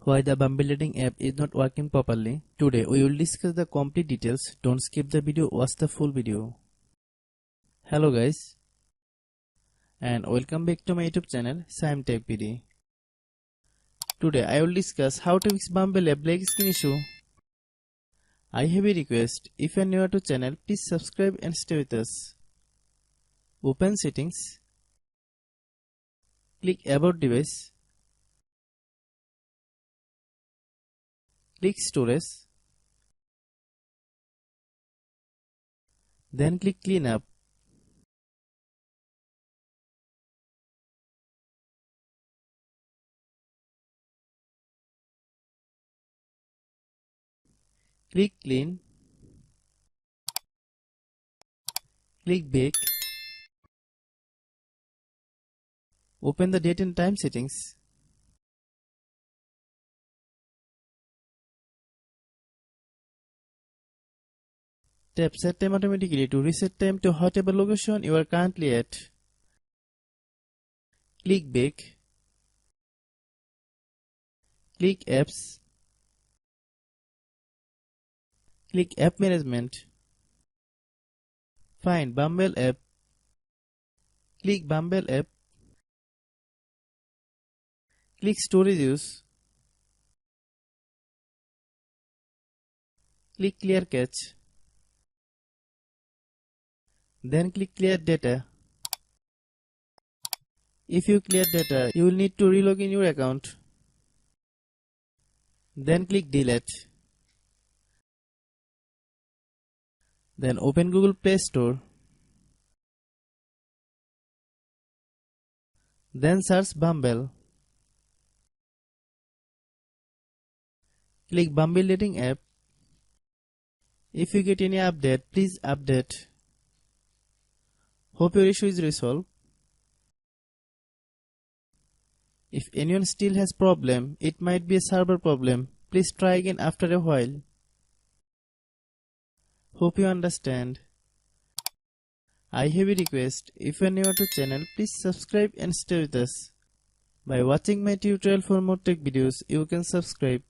Why the Bumble dating app is not working properly. Today we will discuss the complete details. Don't skip the video, watch the full video. Hello guys, and welcome back to my YouTube channel Shaem Tech PD. Today I will discuss how to fix Bumble app black screen issue. I have a request. If you are new to channel, please subscribe and stay with us. Open settings. Click about device. Click storage. Then click clean up. Click clean. Click back. Open the date and time settings. Tap set time automatically to reset time to whatever location you are currently at. Click back. Click apps. Click app management. Find Bumble app. Click Bumble app. Click storage use. Click clear cache. Then click clear data. If you clear data, you will need to relog in your account. Then click delete. Then open Google Play Store. Then search Bumble. Click Bumble dating app. If you get any update, please update. Hope your issue is resolved. If anyone still has problem, it might be a server problem. Please try again after a while. Hope you understand. I have a request. If you are new to channel, please subscribe and stay with us. By watching my tutorial for more tech videos, you can subscribe.